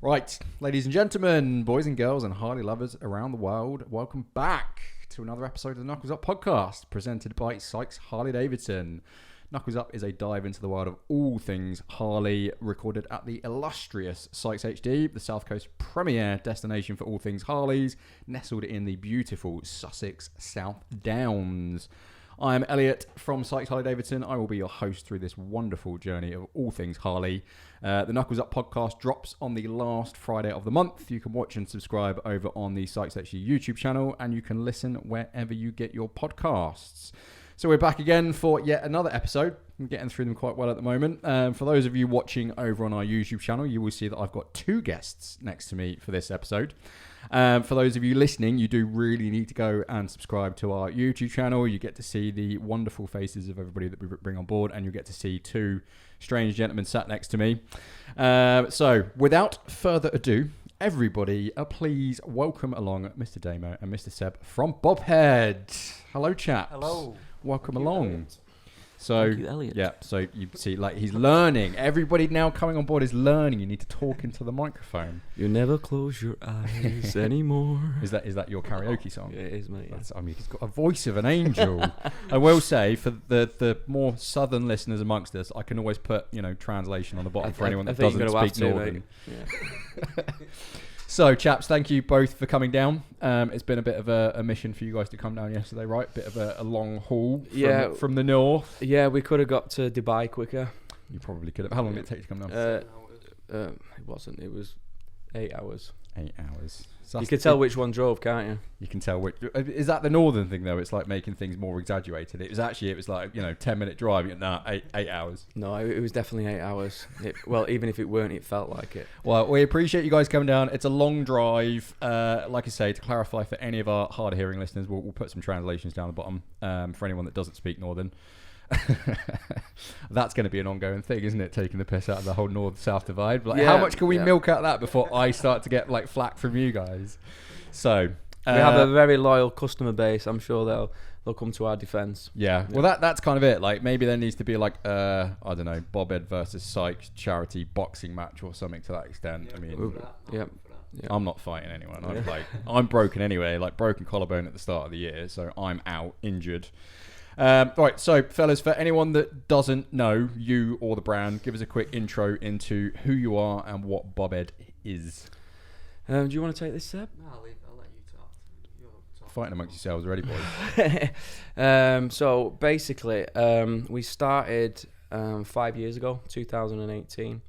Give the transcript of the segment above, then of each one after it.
Right, ladies and gentlemen, boys and girls and Harley lovers around the world, welcome back to another episode of the Knuckles Up podcast, presented by Sykes Harley-Davidson. Knuckles Up is a dive into the world of all things Harley, recorded at the illustrious Sykes H-D, the South Coast premier destination for all things Harleys, nestled in the beautiful Sussex South Downs. I'm Elliot from Sykes Harley-Davidson. I will be your host through this wonderful journey of all things Harley. The Knuckles Up podcast drops on the last Friday of the month. You can watch and subscribe over on the Sykes H-D YouTube channel, and you can listen wherever you get your podcasts. So we're back again for yet another episode. I'm getting through them quite well at the moment. For those of you watching over on our YouTube channel, you will see that I've got two guests next to me for this episode. For those of you listening, you do really need to go and subscribe to our YouTube channel. You get to see the wonderful faces of everybody that we bring on board, and you get to see two strange gentlemen sat next to me. So without further ado, everybody, please welcome along Mr. Damo and Mr. Seb from Bobhead. Hello, chaps. Hello. Welcome along. Elliot. So, Thank you, Elliot. yeah, so you see, like, he's learning. Everybody now coming on board is learning. You need to talk into the microphone. You never close your eyes anymore. Is that your karaoke song? Yeah, it is, mate. Yeah. I mean, he's got a voice of an angel. I will say, for the more southern listeners amongst us, I can always put, translation on the bottom for anyone that doesn't speak northern. Yeah. So, chaps, thank you both for coming down. It's been a bit of a mission for you guys to come down yesterday, right? Bit of a long haul from the north. Yeah, we could have got to Dubai quicker. You probably could have. How long did it take to come down? It wasn't. It was 8 hours. 8 hours. So you can tell which one drove, can't you? You can tell which. Is that the northern thing though? It's like making things more exaggerated. It was like 10-minute drive. No, 8 hours. No, it was definitely 8 hours. Well, even if it weren't, it felt like it. Well, we appreciate you guys coming down. It's a long drive. Like I say, to clarify for any of our hard of hearing listeners, we'll put some translations down the bottom for anyone that doesn't speak northern. That's going to be an ongoing thing, isn't it? Taking the piss out of the whole north-south divide. How much can we milk out of that before I start to get flack from you guys? So we have a very loyal customer base. I'm sure they'll come to our defence. Yeah. Well, that's kind of it. Like, maybe there needs to be I don't know, Bobhead versus Sykes charity boxing match or something to that extent. Yeah, I mean, yeah. I'm not fighting anyone. I'm broken anyway. Like, broken collarbone at the start of the year, so I'm out injured. Right, so fellas, for anyone that doesn't know you or the brand, give us a quick intro into who you are and what Bobhead is. Do you want to take this, Seb? No, I'll let you talk. You're talking. Fighting amongst yourselves already, boys. So basically, we started 5 years ago, 2018.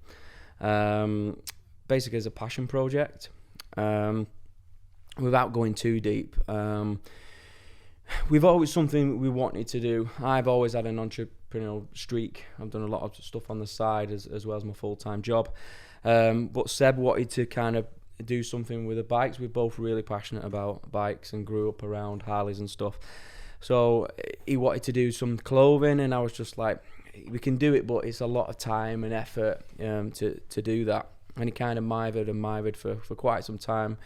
Basically as a passion project. Without going too deep, we've always something we wanted to do. I've always had an entrepreneurial streak. I've done a lot of stuff on the side as well as my full-time job. But Seb wanted to kind of do something with the bikes. We're both really passionate about bikes and grew up around Harleys and stuff. So he wanted to do some clothing, and I was just like, we can do it, but it's a lot of time and effort to do that. And he kind of mithered for quite some time.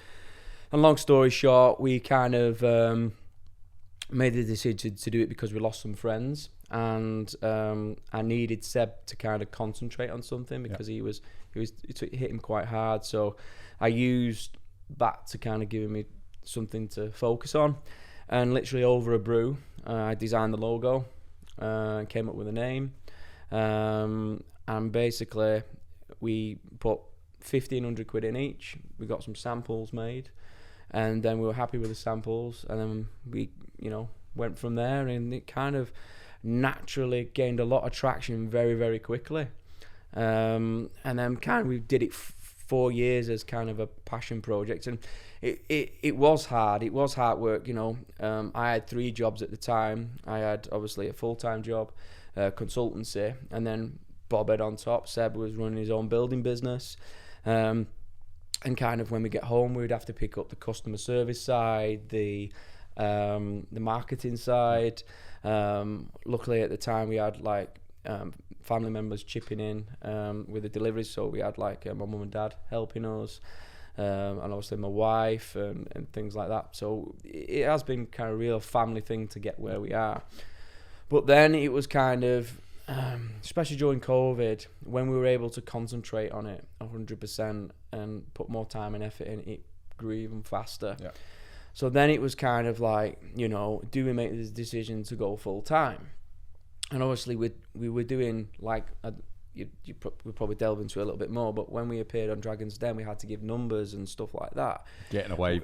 And long story short, we kind of made the decision to do it because we lost some friends, and I needed Seb to kind of concentrate on something because it hit him quite hard. So I used that to kind of give me something to focus on, and literally over a brew, I designed the logo, came up with a name, and basically we put 1,500 quid in each. We got some samples made. And then we were happy with the samples, and then we, went from there, and it kind of naturally gained a lot of traction very, very quickly. And then kind of we did it 4 years as kind of a passion project, and it was hard. It was hard work, I had 3 jobs at the time. I had obviously a full-time job, consultancy, and then Bobhead on top. Seb was running his own building business. And kind of when we get home, we'd have to pick up the customer service side, the marketing side. Luckily at the time we had family members chipping in with the deliveries. So we had like my mum and dad helping us, and obviously my wife and things like that. So it has been kind of a real family thing to get where we are. But then it was kind of, especially during COVID, when we were able to concentrate on it 100% and put more time and effort in, it grew even faster. Yeah. So then it was kind of like, do we make this decision to go full time? And obviously we were doing like, we'll probably delve into it a little bit more, but when we appeared on Dragon's Den, we had to give numbers and stuff like that. Getting away,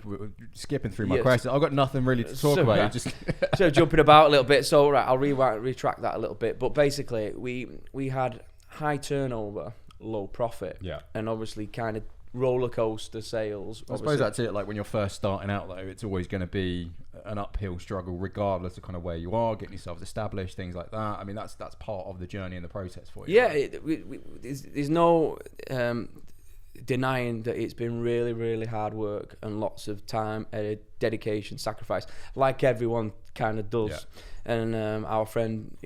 skipping through my questions. I've got nothing really to talk about. Just so jumping about a little bit. So right, I'll retract that a little bit. But basically, we had high turnover, low profit. Yeah. And obviously kind of roller coaster sales. I suppose that's it. Like when you're first starting out, though, it's always going to be an uphill struggle, regardless of kind of where you are, getting yourself established, things like that. I mean, that's part of the journey and the process for you. Yeah, right? There's no denying that it's been really, really hard work and lots of time, dedication, sacrifice, like everyone kind of does. Yeah. And our friend,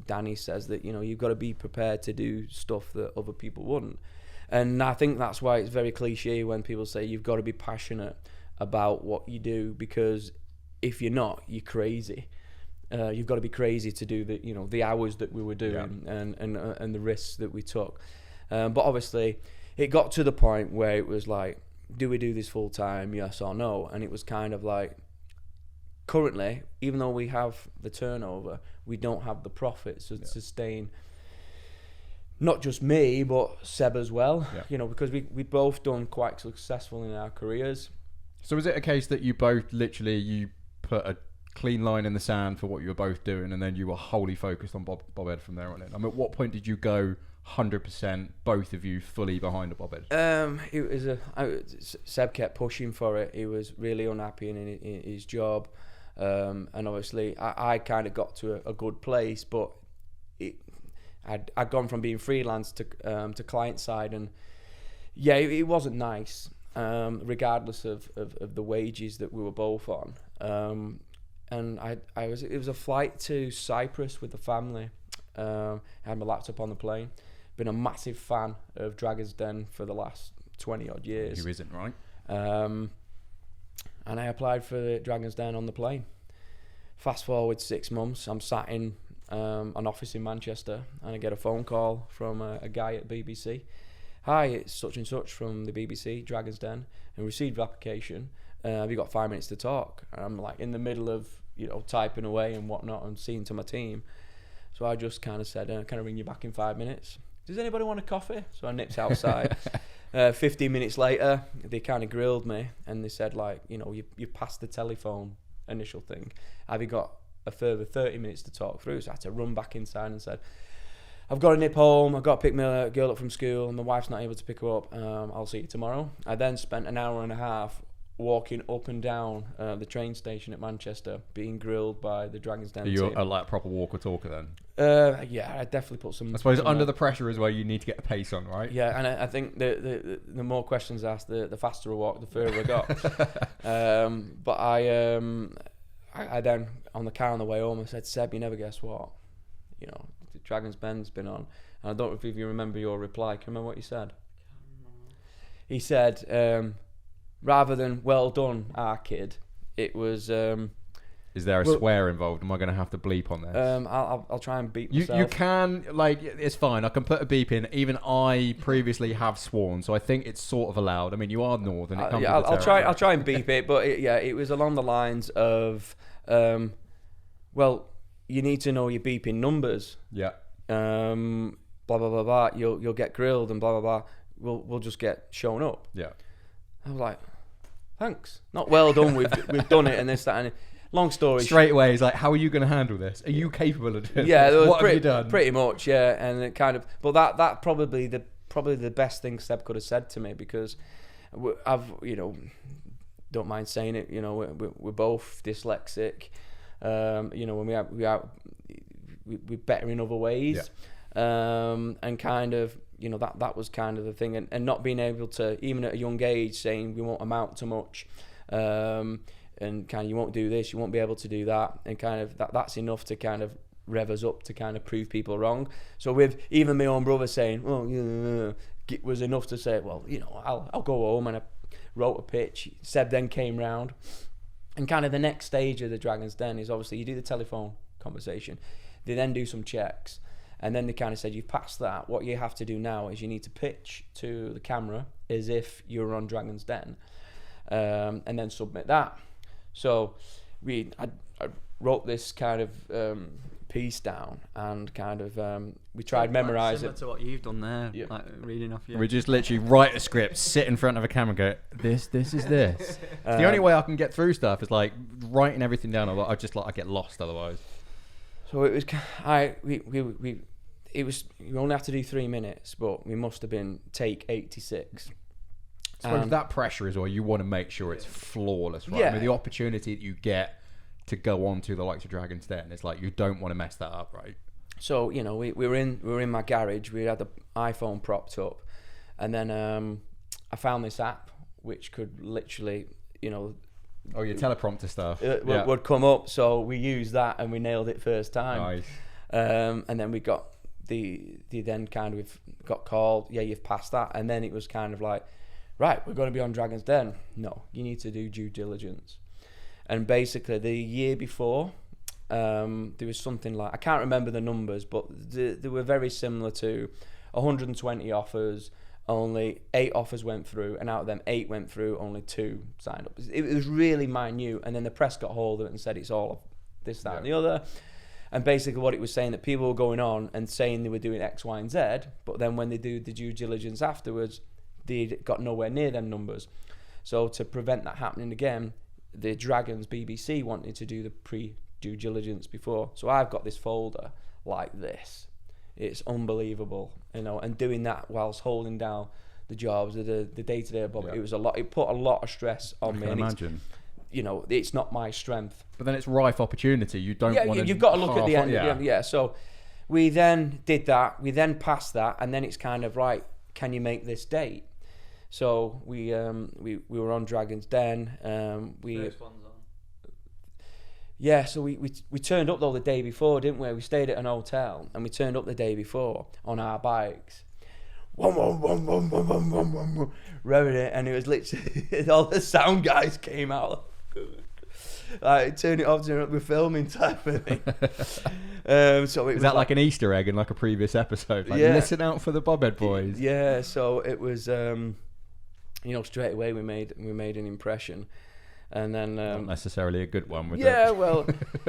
Danny says that you've got to be prepared to do stuff that other people wouldn't. And I think that's why it's very cliche when people say you've got to be passionate about what you do, because if you're not, you're crazy. You've got to be crazy to do the hours that we were doing. Yeah. and the risks that we took. But obviously, it got to the point where it was like, do we do this full time, yes or no? And it was kind of like, currently, even though we have the turnover, we don't have the profits to sustain. Not just me, but Seb as well. Yeah. Because we both done quite successful in our careers. So is it a case that you both you put a clean line in the sand for what you were both doing, and then you were wholly focused on Bobhead from there on in? I mean, at what point did you go 100%, both of you fully behind the Bobhead? It was Seb kept pushing for it. He was really unhappy in his job, and obviously I kind of got to a good place, but I'd gone from being freelance to client side, and it wasn't nice, regardless of the wages that we were both on. And it was a flight to Cyprus with the family. I had my laptop on the plane. Been a massive fan of Dragon's Den for the last 20 odd years. Who isn't, right? And I applied for the Dragon's Den on the plane. Fast forward 6 months, I'm sat in an office in Manchester, and I get a phone call from a guy at BBC. Hi, it's such and such from the BBC, Dragon's Den, and received your application. Have you got 5 minutes to talk? And I'm like in the middle of typing away and whatnot and seeing to my team. So I just kind of said, can I ring you back in 5 minutes? Does anybody want a coffee? So I nipped outside. 15 minutes later, they kind of grilled me, and they said, like, you passed the telephone initial thing. Have you got a further 30 minutes to talk through? So I had to run back inside and said, I've got to nip home, I've got to pick my girl up from school, and my wife's not able to pick her up. I'll see you tomorrow. I then spent an hour and a half walking up and down the train station at Manchester, being grilled by the Dragon's Den team. Are you a like proper walker-talker then? I definitely put some. I suppose under the pressure as well, you need to get the pace on, right? Yeah, and I think the more questions asked, the faster I walk, the further I got. But I then, on the car on the way home, I said, Seb, you never guess what? The Dragon's Den's been on. And I don't know if you remember your reply. Can you remember what you said? He said, rather than well done, our kid, it was... Is there a swear involved? Am I going to have to bleep on this? I'll try and beep myself. You can, it's fine. I can put a beep in. Even I previously have sworn, so I think it's sort of allowed. I mean, you are Northern. I'll try and beep it, but it was along the lines of, well, you need to know your beeping numbers. Yeah. Blah blah blah blah. You'll get grilled and blah blah blah. We'll just get shown up. Yeah. I was like, thanks. Not well done. We've done it and this that and. Long story. Straight away, he's like, "How are you going to handle this? Are you capable of doing this? What have you done?" Pretty much, yeah. And it kind of, but that probably the best thing Seb could have said to me, because I've don't mind saying it. We're both dyslexic. When we're better in other ways. Yeah. And kind of that was kind of the thing, and not being able to, even at a young age, saying we won't amount to much. And kind of, you won't do this, you won't be able to do that, and kind of that's enough to kind of rev us up to kind of prove people wrong. So with even my own brother saying, well, it was enough to say, well, I'll go home, and I wrote a pitch. Seb then came round, and kind of the next stage of the Dragon's Den is obviously you do the telephone conversation. They then do some checks, and then they kind of said, you've passed that. What you have to do now is you need to pitch to the camera as if you're on Dragon's Den, and then submit that. So I wrote this kind of piece down, and kind of we tried memorise similar it. to what you've done there, Yeah. like reading off your... We just literally write a script, sit in front of a camera, and go, this is this. It's the only way I can get through stuff is like writing everything down. I get lost otherwise. So it was, you only have to do 3 minutes, but we must have been take 86. So that pressure is all you want to make sure it's flawless, right? Yeah. I mean, the opportunity that you get to go on to the likes of Dragon's Den, it's like you don't want to mess that up, right? So we were in my garage. We had the iPhone propped up, and then I found this app which could literally, Oh, your teleprompter stuff. would come up. So we used that, and we nailed it first time. Nice. And then we got the then kind of got called. Yeah, you've passed that, and then it was kind of like, right, we're going to be on Dragon's Den. No, you need to do due diligence. And basically, the year before, there was something like, I can't remember the numbers, but they were very similar to 120 offers. Only 8 offers went through, and out of them 8 went through, only 2 signed up. It was really minute, and then the press got hold of it and said it's all this, that, and the other. And basically what it was saying, that people were going on and saying they were doing X, Y, and Z, but then when they do the due diligence afterwards, they got nowhere near them numbers. So to prevent that happening again, the Dragons BBC wanted to do the pre-due diligence before. So I've got this folder like this. It's unbelievable, and doing that whilst holding down the jobs, the day-to-day of Bob, it was a lot. It put a lot of stress on me. I can imagine. It's not my strength. But then it's rife opportunity. You don't want to... You've got to look at the end. Yeah. Yeah. So we then did that. We then passed that, and then it's kind of right. Can you make this date? So we were on Dragon's Den. First one's on. Yeah, so we turned up though the day before, didn't we? We stayed at an hotel, and we turned up the day before on our bikes. Revving it, and it was literally all the sound guys came out. Like, turn it off, turn it up, we're filming type of thing. So it was that like an Easter egg in like a previous episode? Like, listen out for the Bobhead boys. Yeah, so it was, straight away we made an impression. And then not necessarily a good one with well,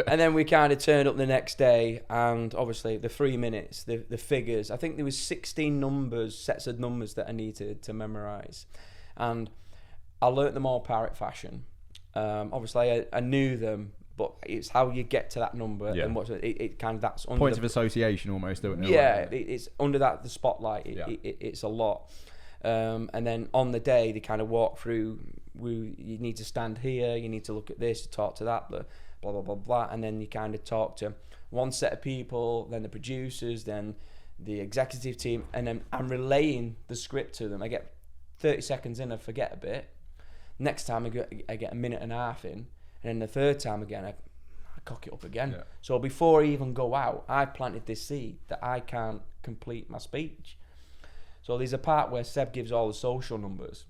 and then we kind of turned up the next day, and obviously the 3 minutes, the figures, I think there was 16 sets of numbers that I needed to memorize, and I learnt them all parrot fashion. Obviously I knew them, but it's how you get to that number, and what it kind of, that's under points of association almost, don't it? It's under that the spotlight. It's a lot. And then on the day they kind of walk through, you need to stand here, you need to look at this, talk to that, blah blah blah blah, and then you kind of talk to one set of people, then the producers, then the executive team, and then I'm relaying the script to them. I get 30 seconds in, I forget a bit. Next time I get a minute and a half in, and then the third time again I cock it up again. So before I even go out, I planted this seed that I can't complete my speech. So there's a part where Seb gives all the social numbers,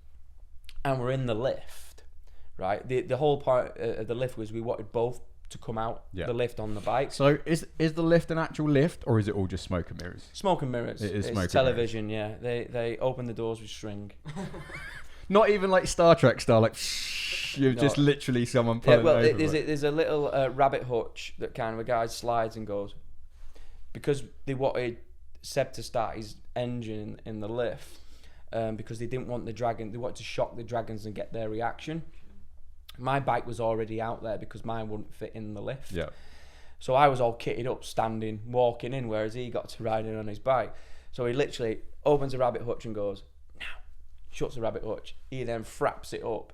and we're in the lift, right? The whole part of the lift was we wanted both to come out the lift on the bike. So is the lift an actual lift, or is it all just smoke and mirrors? Smoke and mirrors. It is it's smoke and television, mirrors. Yeah. They open the doors with string. Not even like Star Trek style, like you're just literally someone pulling it over. There's a little rabbit hutch that kind of a guy slides and goes, because they wanted Seb to start his engine in the lift, because they didn't want they wanted to shock the dragons and get their reaction. My bike was already out there because mine wouldn't fit in the lift. Yeah. So I was all kitted up, standing, walking in, whereas he got to ride in on his bike. So he literally opens a rabbit hutch and goes, now, shuts the rabbit hutch. He then fraps it up.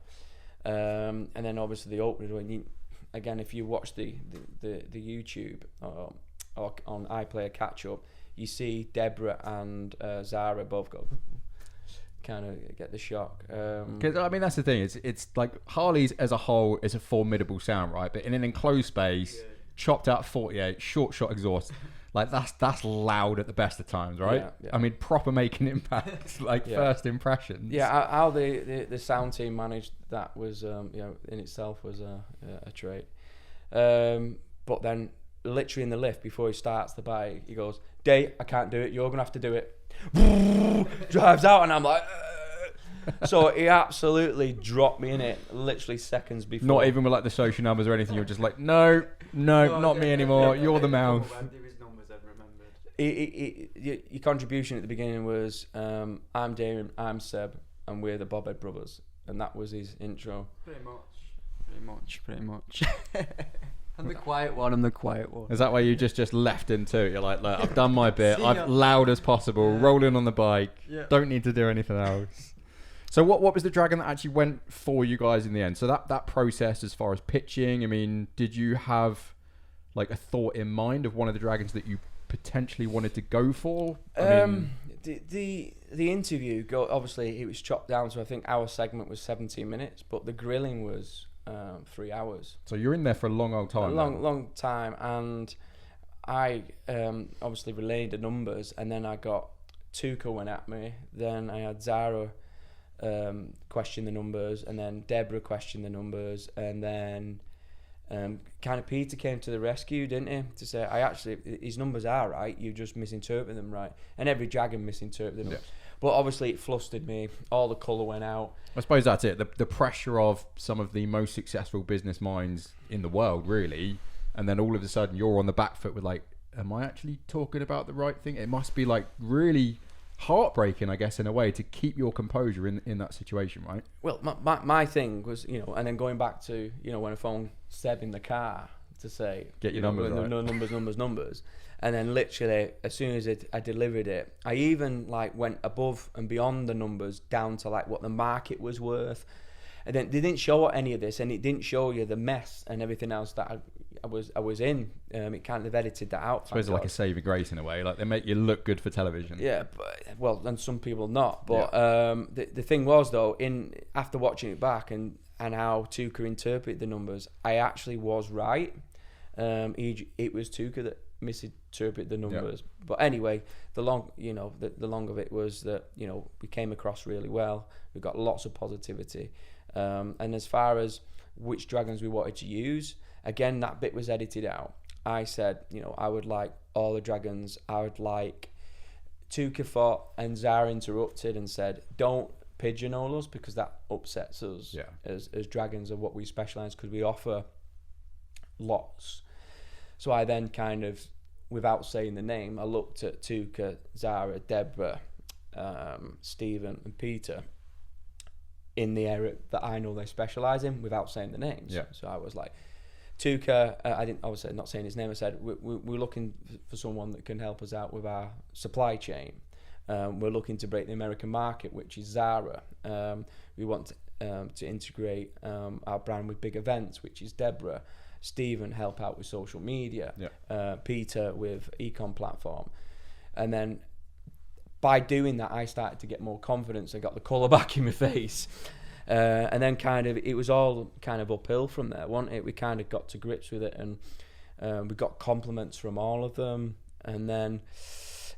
And then obviously they open it. And again, if you watch the YouTube or on iPlayer catch up, you see Deborah and Zara both go, kind of get the shock. Because I mean, that's the thing. It's like Harleys as a whole is a formidable sound, right? But in an enclosed space, chopped out 48, short shot exhaust. Like that's loud at the best of times, right? Yeah, yeah. I mean, proper making impact, like first impressions. Yeah, how the sound team managed that was, in itself was a trait. But then, literally in the lift before he starts the bike, he goes, "Day, I can't do it. You're gonna have to do it." Drives out, and I'm like. So he absolutely dropped me in it literally seconds before. Not even with like the social numbers or anything. You're just like, no, not me anymore. You're the mouth. Your contribution at the beginning was, I'm Damon, I'm Seb, and we're the Bobhead brothers, and that was his intro. Pretty much. I'm the quiet one. Is that why you just left into it? You're like, look, I've done my bit. I've loud as possible, rolling on the bike. Yeah. Don't need to do anything else. So what was the dragon that actually went for you guys in the end? So that process as far as pitching, I mean, did you have like a thought in mind of one of the dragons that you potentially wanted to go for? The interview, obviously it was chopped down, so I think our segment was 17 minutes, but the grilling was 3 hours. So you're in there for a long old time. Long time, and I obviously relayed the numbers, and then I got Tuka went at me, then I had Zara question the numbers, and then Deborah questioned the numbers, and then kind of Peter came to the rescue, didn't he, to say, his numbers are right, you just misinterpret them right, and every dragon misinterpreted them. Yeah. But obviously it flustered me, all the colour went out. I suppose that's it, the pressure of some of the most successful business minds in the world, really, and then all of a sudden you're on the back foot with like, am I actually talking about the right thing? It must be like really heartbreaking, I guess, in a way, to keep your composure in that situation, right? Well, my thing was, and then going back to, when I phoned Seb in the car to say, get your numbers right. No, numbers. And then literally, as soon as I delivered it, I even like went above and beyond the numbers down to like what the market was worth. And then they didn't show any of this, and it didn't show you the mess and everything else that I was in. It kind of edited that out. I suppose it's like a saving grace in a way. Like they make you look good for television. Yeah, and some people not. But the thing was though, after watching it back and how Tuka interpreted the numbers, I actually was right. It was Tuka that misinterpreted the numbers. Yeah. But anyway, the long of it was that we came across really well. We got lots of positivity. And as far as which dragons we wanted to use, again, that bit was edited out. I said, I would like all the dragons. I would like Tuka fought, and Zara interrupted and said, don't pigeonhole us because that upsets us as dragons of what we specialise, because we offer lots. So I then kind of, without saying the name, I looked at Tuka, Zara, Deborah, Stephen and Peter in the area that I know they specialise in without saying the names. Yeah. So I was like, Tuka, I didn't, obviously not saying his name, I said, we're looking for someone that can help us out with our supply chain. We're looking to break the American market, which is Zara. We want to integrate our brand with big events, which is Deborah. Stephen help out with social media. Yeah. Peter with ecom platform. And then by doing that, I started to get more confidence. I got the colour back in my face. And then it was all kind of uphill from there, wasn't it? We kind of got to grips with it, and we got compliments from all of them. And then,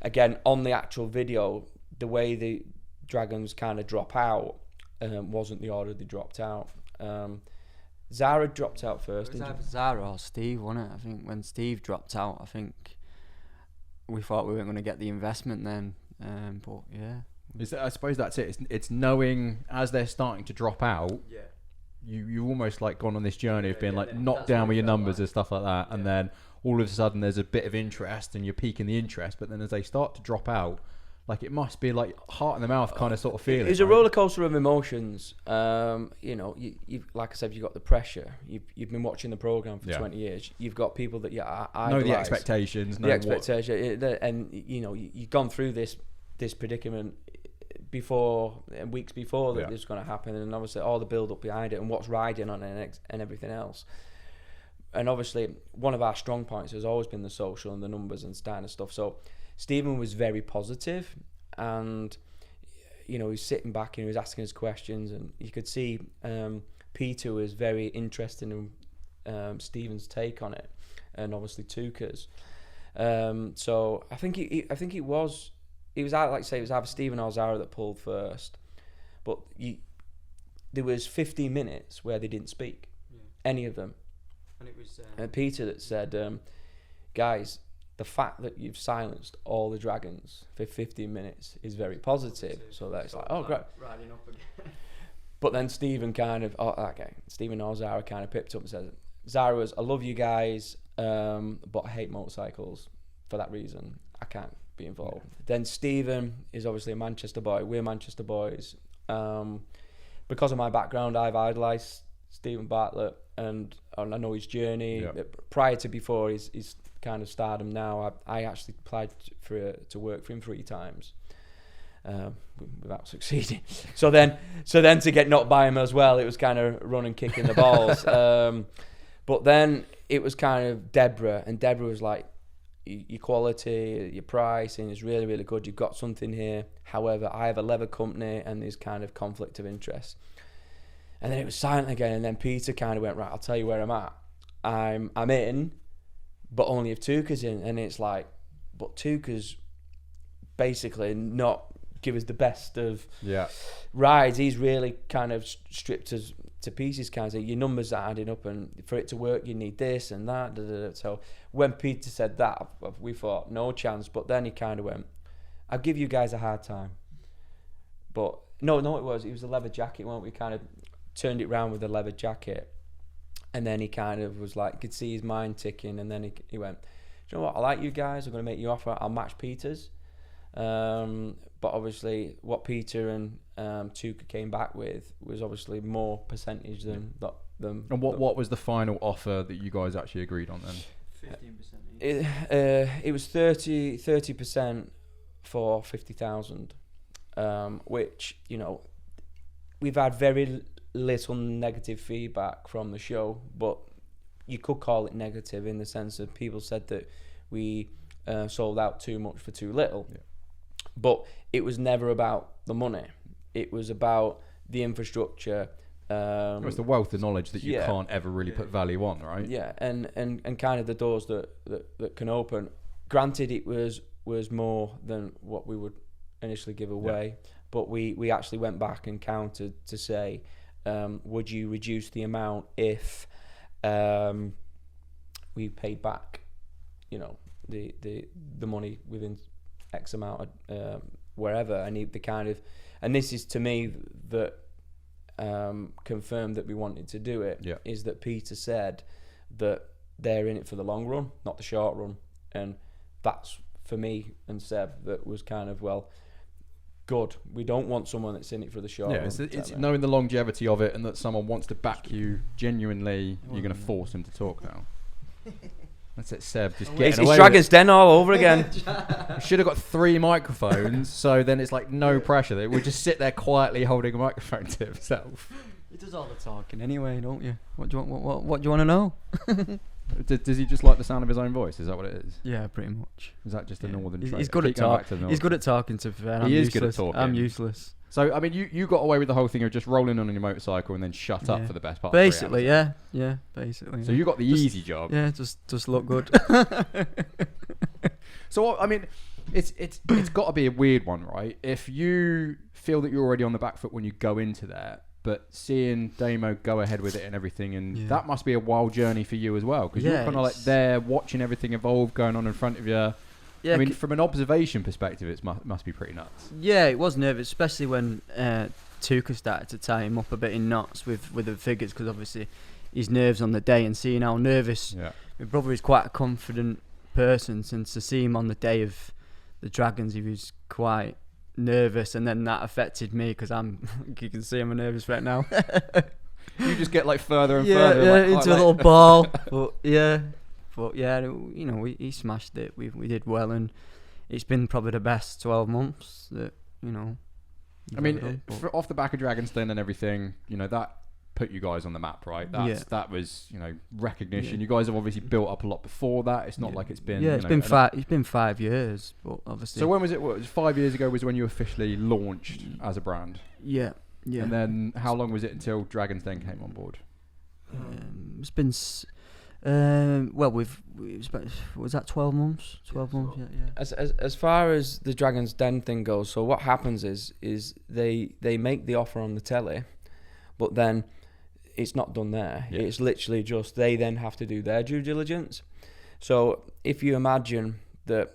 again, on the actual video, the way the dragons kind of drop out wasn't the order they dropped out. Zara dropped out first. It was either Zara or Steve, wasn't it? I think when Steve dropped out, I think we thought we weren't going to get the investment then. But yeah, I suppose that's it. It's knowing as they're starting to drop out. Yeah. You've almost like gone on this journey of being like knocked down with your numbers and stuff like that, and then all of a sudden there's a bit of interest and you're piquing the interest, but then as they start to drop out, like it must be like heart in the mouth kind of sort of feeling. It's a roller coaster of emotions. You like I said, you've got the pressure. You've been watching the program for 20 years. You've got people that I know the expectations. And you've gone through this predicament before and weeks before that this was going to happen, and obviously all the build up behind it and what's riding on it and everything else. And obviously one of our strong points has always been the social and the numbers and kind of stuff. So Stephen was very positive, and he was sitting back and he was asking us questions, and you could see Peter was very interested Stephen's take on it, and obviously Tuka's. So I think it was either, like I say, it was either Stephen or Zara that pulled first, but there was 15 minutes where they didn't speak, any of them. And it was Peter that said, guys, the fact that you've silenced all the dragons for 15 minutes is very positive. So that's like, oh, great. Riding up again. But then Stephen Stephen or Zara kind of pipped up and said, Zara was, I love you guys, but I hate motorcycles. For that reason, I can't be involved. Then Stephen is obviously a Manchester boy. We're Manchester boys. Because of my background, I've idolised Stephen Bartlett, and I know his journey. Yeah. Prior to before his kind of stardom now, I actually applied to work for him 3 times. Without succeeding. So then to get knocked by him as well, it was kind of running, kicking the balls. But then it was kind of Deborah, and Deborah was like, your quality, your pricing is really, really good. You've got something here. However, I have a leather company, and there's kind of conflict of interest. And then it was silent again, and then Peter kind of went, right, I'll tell you where I'm at. I'm in, but only if Tuka's in. And it's like, but Tuka's basically not give us the best of rides. He's really kind of stripped us to pieces, kind of say, your numbers are adding up, and for it to work you need this and that. Da, da, da. So when Peter said that, we thought no chance, but then he kind of went, I'll give you guys a hard time. But no, it was a leather jacket, weren't we? Kind of turned it round with a leather jacket, and then he kind of was like, you could see his mind ticking, and then he went, do you know what, I like you guys, I'm going to make you offer, I'll match Peter's. But obviously what Peter and Tuka came back with was obviously more percentage than them. And what was the final offer that you guys actually agreed on then? 15%. It was 30% for 50,000, which, you know, we've had very little negative feedback from the show, but you could call it negative in the sense that people said that we sold out too much for too little. Yeah. But it was never about the money. It was about the infrastructure. It's the wealth of knowledge that you can't ever really put value on, right? Yeah, and kind of the doors that can open. Granted, it was more than what we would initially give away, but we actually went back and counted to say, would you reduce the amount if we paid back, you know, the money within X amount of wherever. And this is to me that confirmed that we wanted to do it. Yeah. Is that Peter said that they're in it for the long run, not the short run, and that's for me and Seb that was kind of, well, good. We don't want someone that's in it for the short run. It's knowing the longevity of it, and that someone wants to back you genuinely. You're going to force him to talk now. That's it, Seb. Just getting away. It's Dragon's Den all over again. Should have got 3 microphones, so then it's like no pressure. It would just sit there quietly holding a microphone to himself. He does all the talking anyway, don't you? What do you want? What do you want to know? Does he just like the sound of his own voice? Is that what it is? Yeah, pretty much. Is that just a northern trait? He's good at talking. He's good at talking. To be fair, he is good at talking. I'm useless. So I mean, you got away with the whole thing of just rolling on your motorcycle and then shut up for the best part. Basically, basically. So you got the easy job. Yeah, just look good. So I mean, it's got to be a weird one, right? If you feel that you're already on the back foot when you go into there, but seeing Damo go ahead with it and everything, and that must be a wild journey for you as well, because you're kind of like there watching everything evolve, going on in front of you. Yeah, I mean, from an observation perspective, it must be pretty nuts. Yeah, it was nervous, especially when Tuka started to tie him up a bit in knots with the figures, because obviously his nerves on the day, and seeing how nervous. Yeah. My brother is quite a confident person, and to see him on the day of the Dragons, he was quite nervous, and then that affected me because you can see I'm nervous right now. You just get like further and further into a little ball. But yeah, you know, he smashed it. We did well, and it's been probably the best 12 months that, you know. I mean, off the back of Dragon's Den and everything, you know, that put you guys on the map, right? That was, you know, recognition. Yeah. You guys have obviously built up a lot before that. It's not like it's been. Yeah, it's been 5 years, but obviously. So when was it? What, 5 years ago was when you officially launched as a brand. Yeah. Yeah. And then how long was it until Dragon's Den came on board? It's been Well, was that 12 months? 12 months, yeah. As far as the Dragon's Den thing goes, so what happens is they make the offer on the telly, but then it's not done there. Yeah. It's literally just they then have to do their due diligence. So if you imagine that,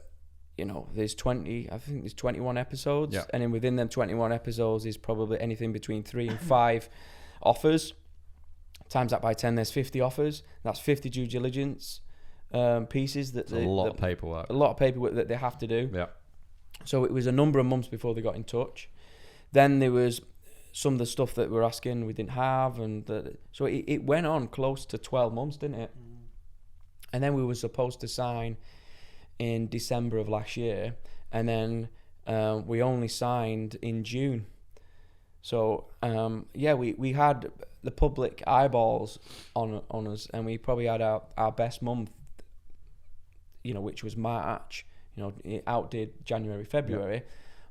there's 21 episodes, and then within them 21 episodes is probably anything between 3 and 5 offers. Times that by 10, there's 50 offers. That's 50 due diligence pieces. That's a lot of paperwork. A lot of paperwork that they have to do. Yeah. So it was a number of months before they got in touch. Then there was some of the stuff that we're asking we didn't have, so it went on close to 12 months, didn't it? And then we were supposed to sign in December of last year, and then we only signed in June. So we had the public eyeballs on us, and we probably had our best month, which was March. It outdid January, February,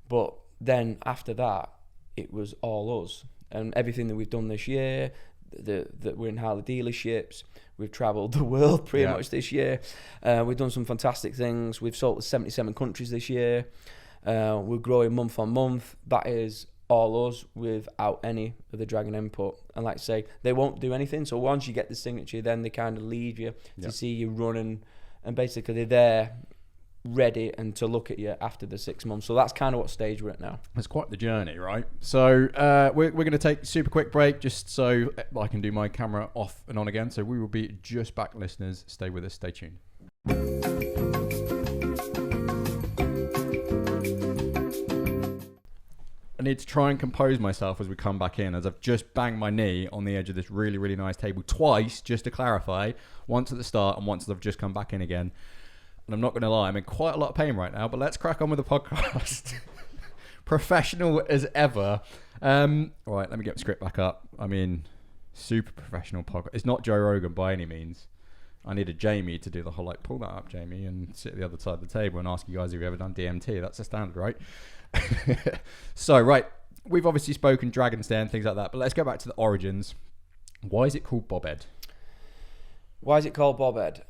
but then after that, it was all us. And everything that we've done this year, that we're in Harley dealerships, we've travelled the world pretty much this year. We've done some fantastic things. We've sold to 77 countries this year. We're growing month on month. That is all us without any of the Dragon input. And like I say, they won't do anything. So once you get the signature, then they kind of leave you to see you running. And basically they're there ready and to look at you after the 6 months. So that's kind of what stage we're at now. It's quite the journey, right? So we're going to take a super quick break just so I can do my camera off and on again. So we will be just back, listeners. Stay with us. Stay tuned. I need to try and compose myself as we come back in, as I've just banged my knee on the edge of this really, really nice table twice, just to clarify, once at the start and once as I've just come back in again. And I'm not going to lie, I'm in quite a lot of pain right now, but let's crack on with the podcast. Professional as ever. All right, let me get the script back up. I mean, super professional podcast. It's not Joe Rogan by any means. I needed Jamie to do the whole, pull that up, Jamie, and sit at the other side of the table and ask you guys if you've ever done DMT. That's the standard, right? So, right, we've obviously spoken Dragon's Den, things like that, but let's go back to the origins. Why is it called Bobhead? Why is it called Bobhead?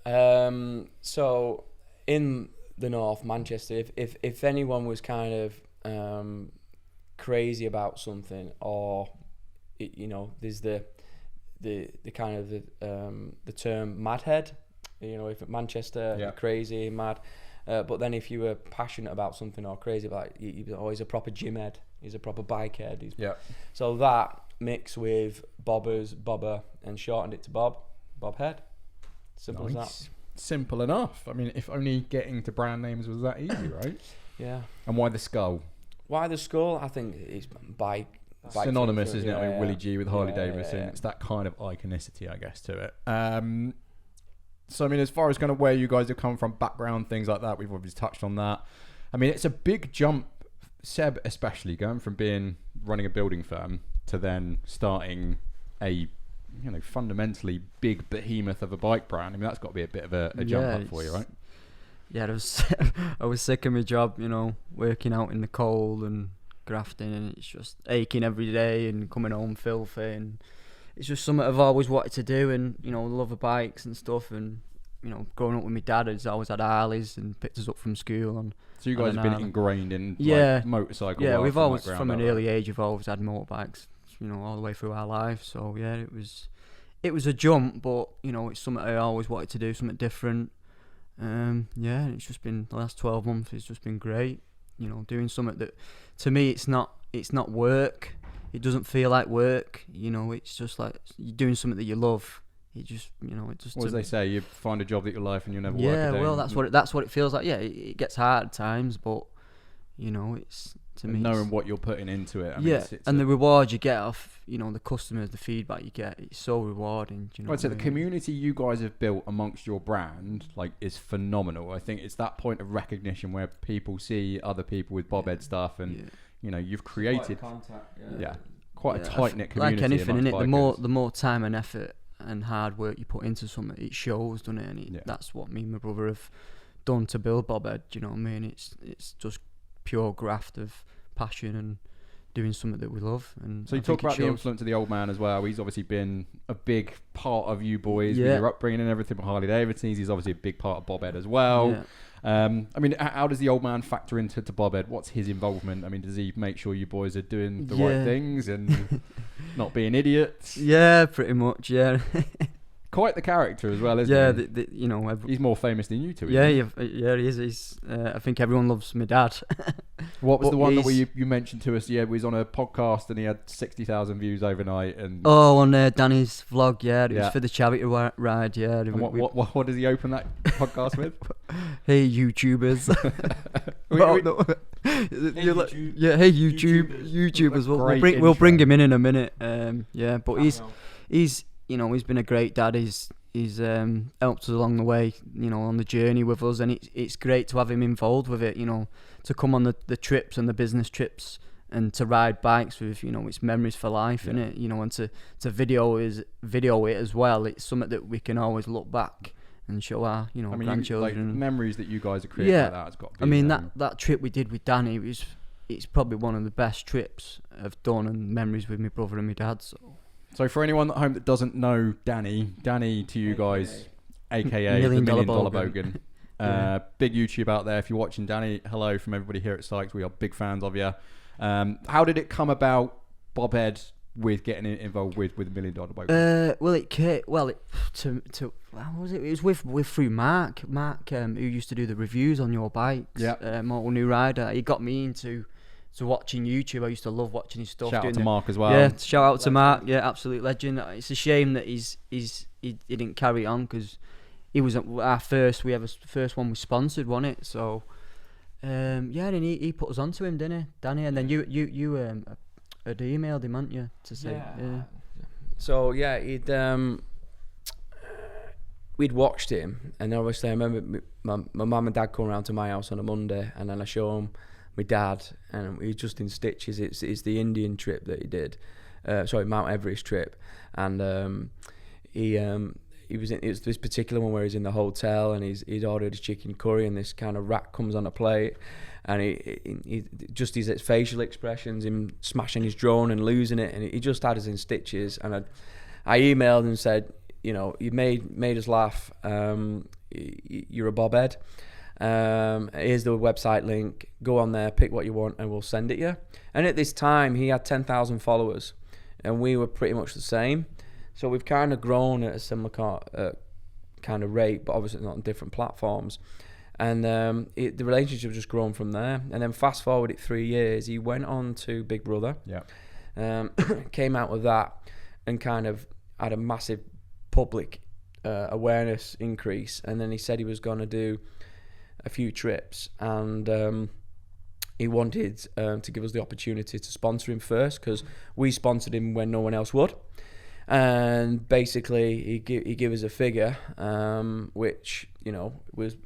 So, in the north, Manchester, if anyone was kind of crazy about something, or there's the kind of the term madhead. If Manchester, you're crazy, mad. But then if you were passionate about something or crazy about it, he's a proper gym head. He's a proper bike head. So that mixed with bobbers, bobber, and shortened it to Bobhead. Simple as that. Simple enough. I mean, if only getting to brand names was that easy, right? Yeah. And why the skull? Why the skull? I think it's bike synonymous, isn't it? With Willie G with Harley-Davidson. It's that kind of iconicity, I guess, to it. So, I mean, as far as kind of where you guys have come from, background, things like that, we've obviously touched on that. I mean, it's a big jump, Seb especially, going from running a building firm to then starting a fundamentally big behemoth of a bike brand. I mean, that's got to be a bit of a jump up for you, right? Yeah, I was sick of my job, working out in the cold and grafting, and it's just aching every day and coming home filthy, and it's just something I've always wanted to do, and love of bikes and stuff, and growing up with my dad, he's always had Harleys and picked us up from school. So you guys have been ingrained in motorcycle. Yeah, we've always from an early age, we've always had motorbikes, all the way through our life. So yeah, it was a jump, but it's something I always wanted to do, something different. It's just been the last 12 months. It's just been great. Doing something that, to me, it's not work. It doesn't feel like work. It's just like you're doing something that you love. It just, it just. What as they say, you find a job that you like and you never work a day. Yeah, well, that's what it feels like. Yeah, it gets hard at times, but it's to me. Knowing what you're putting into it. I mean, yeah, and the reward you get off, the customers, the feedback you get, it's so rewarding. I'd say the community you guys have built amongst your brand, is phenomenal. I think it's that point of recognition where people see other people with Bobhead stuff, and you've created quite a tight knit community. Like anything in it, the more time and effort and hard work you put into something, it shows, doesn't it? And that's what me and my brother have done to build Bobhead. Do you know what I mean? It's just pure graft of passion and doing something that we love. And so you talk about the influence of the old man as well. He's obviously been a big part of you boys with your upbringing and everything with Harley-Davidson. He's obviously a big part of Bobhead as well. I mean, how does the old man factor into Bobhead? What's his involvement? I mean, does he make sure you boys are doing the right things and not being idiots? Yeah, pretty much, yeah. Quite the character as well, isn't he? You know, he's more famous than you two. Yeah, he is. He's. I think everyone loves my dad. What was the one that you mentioned to us? Yeah, we was on a podcast and he had 60,000 views overnight. And on Danny's vlog. Yeah, it was for the charity ride. Yeah. And what does he open that podcast with? Hey YouTubers. Hey YouTube as well. We'll bring him in a minute. But he's he's been a great dad. He's helped us along the way, on the journey with us, and it's great to have him involved with it, to come on the trips and the business trips and to ride bikes with, it's memories for life, innit? And to video it as well. It's something that we can always look back and show our, grandchildren. Memories that you guys have created like that has got to be. That trip we did with Danny, it's probably one of the best trips I've done, and memories with my brother and my dad, So for anyone at home that doesn't know Danny to you guys, aka the $1 Million Bogan, big YouTube out there. If you're watching, Danny, hello from everybody here at Sykes. We are big fans of you. How did it come about, Bobhead, with getting involved with $1 Million Bogan? It was through Mark, who used to do the reviews on your bikes. Yeah. Mortal New Rider. He got me into watching YouTube. I used to love watching his stuff. Shout out to Mark as well. Yeah, shout out to Mark. Yeah, absolute legend. It's a shame that he didn't carry on, because he was our first one we sponsored, wasn't it? So and he put us onto him, didn't he, Danny? And then you had emailed him, hadn't you, to say So we'd watched him, and obviously I remember my mum and dad come around to my house on a Monday, and then I show him my dad, and he was just in stitches. It's the Indian trip that he did, Mount Everest trip, and it was this particular one where he's in the hotel and he'd ordered his chicken curry, and this kind of rat comes on a plate, and he just his facial expressions, him smashing his drone and losing it, and he just had us in stitches. And I emailed and said, you made us laugh. You're a Bobhead. Here's the website link. Go on there, pick what you want, and we'll send it you. And at this time, he had 10,000 followers, and we were pretty much the same. So we've kind of grown at a similar kind of rate, but obviously not on different platforms. And the relationship just grown from there. And then fast forward it 3 years, he went on to Big Brother. Yeah. Came out with that and kind of had a massive public awareness increase. And then he said he was going to do a few trips, and he wanted to give us the opportunity to sponsor him first, because we sponsored him when no one else would. And basically he gave us a figure, which was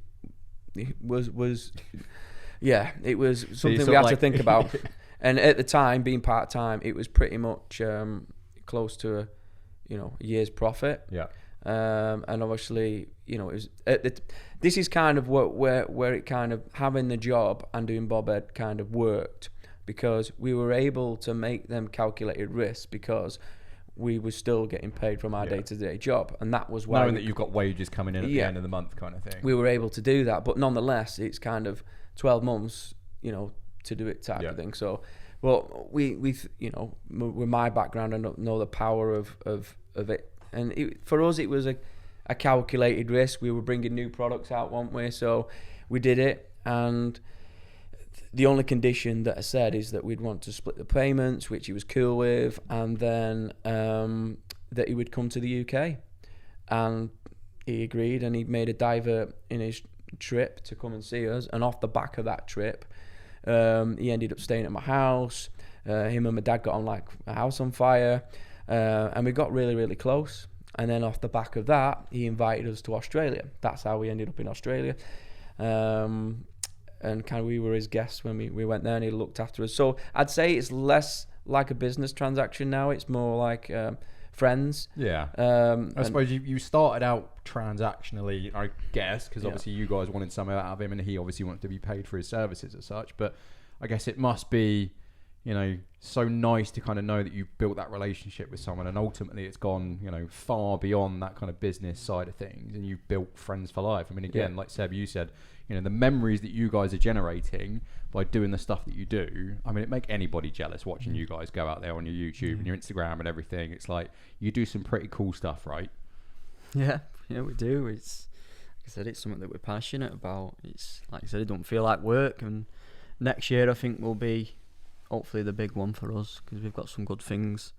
something we had to think about. And at the time, being part-time, it was pretty much close to a year's profit. Yeah. And obviously, it was this is kind of where it kind of having the job and doing Bobhead kind of worked, because we were able to make them calculated risks, because we were still getting paid from our day-to-day job, and that was why knowing that you've got wages coming in at the end of the month, kind of thing. We were able to do that, but nonetheless, it's kind of 12 months, to do it type of thing. So, well, we with my background, I know the power of it. And for us, it was a calculated risk. We were bringing new products out, weren't we? So we did it. And the only condition that I said is that we'd want to split the payments, which he was cool with. And then that he would come to the UK. And he agreed, and he made a divert in his trip to come and see us. And off the back of that trip, he ended up staying at my house. Him and my dad got on like a house on fire. And we got really, really close. And then off the back of that, he invited us to Australia. That's how we ended up in Australia. And kind of we were his guests when we went there, and he looked after us. So I'd say it's less like a business transaction now. It's more like friends. Yeah. I suppose you started out transactionally, I guess, because obviously you guys wanted something out of him, and he obviously wanted to be paid for his services as such. But I guess it must be, so nice to kind of know that you built that relationship with someone, and ultimately it's gone, far beyond that kind of business side of things, and you've built friends for life. I mean, again, like Seb, you said, the memories that you guys are generating by doing the stuff that you do, I mean, it make anybody jealous watching you guys go out there on your YouTube and your Instagram and everything. It's like, you do some pretty cool stuff, right? Yeah, we do. It's, like I said, it's something that we're passionate about. It's, like I said, it don't feel like work, and next year I think will be hopefully the big one for us, because we've got some good things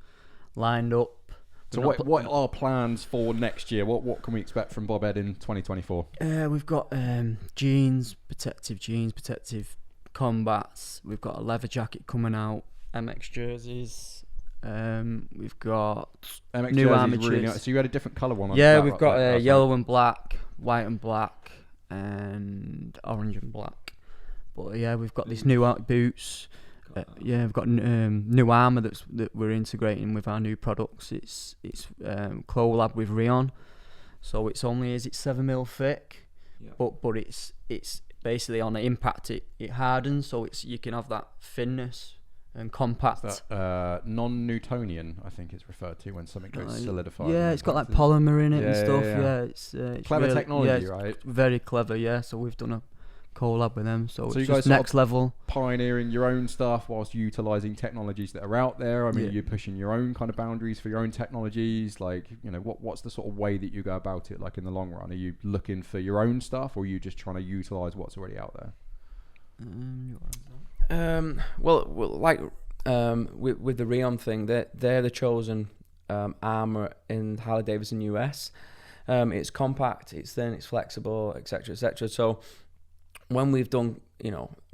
lined up. So what are plans for next year? What can we expect from Bobhead in 2024? We've got protective jeans, protective combats. We've got a leather jacket coming out, MX jerseys. We've got MX new jerseys amateurs. really nice. So you had a different colour one on. Yeah, we've got yellow and black, white and black, and orange and black. But yeah, we've got these new boots. We've got new armour that we're integrating with our new products. It's collab with Rayon, so it's 7mm thick, but it's basically on the impact it hardens, so you can have that thinness and compact. That non-Newtonian, I think it's referred to when something goes solidified. Yeah, it's got like polymer in it and stuff. Yeah, it's clever really, technology, right? Very clever. Yeah, so we've done a collab with them, so it's you just guys next level. Pioneering your own stuff whilst utilising technologies that are out there. I mean, you're pushing your own kind of boundaries for your own technologies. Like, what's the sort of way that you go about it? Like in the long run, are you looking for your own stuff, or are you just trying to utilise what's already out there? Well, like with the Rayon thing, they're the chosen armour in Harley-Davidson US. It's compact, it's thin, it's flexible, etc., etc. So when we've done,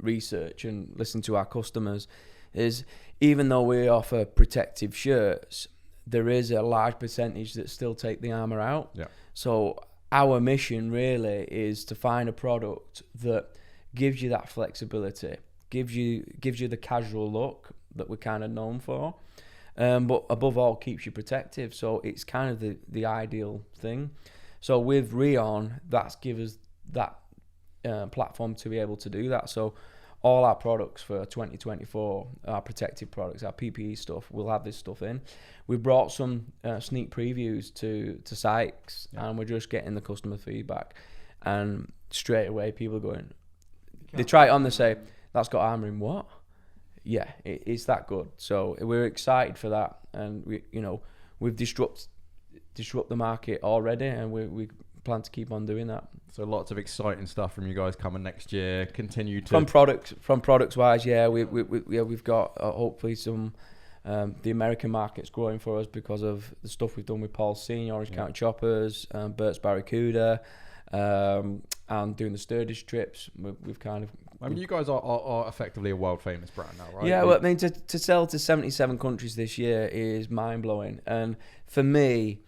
research and listened to our customers, is even though we offer protective shirts, there is a large percentage that still take the armour out. Yeah. So our mission really is to find a product that gives you that flexibility, gives you the casual look that we're kind of known for, but above all keeps you protective. So it's kind of the ideal thing. So with Rayon, that's give us that platform to be able to do that. So all our products for 2024, our protective products, our PPE stuff, we'll have this stuff in. We brought some sneak previews to Sykes, and we're just getting the customer feedback, and straight away people are going, they try it on, they say, that's got armour in. What? Yeah, it's that good. So we're excited for that, and we've disrupt the market already, and we plan to keep on doing that. So lots of exciting stuff from you guys coming next year. Continue to from products wise, we've got hopefully some the American market's growing for us because of the stuff we've done with Paul Senior, Orange County Choppers, Burt's Barracuda, and doing the Sturgis trips. We've kind of. I mean, you guys are effectively a world famous brand now, right? Yeah, well, I mean, to sell to 77 countries this year is mind blowing, and for me,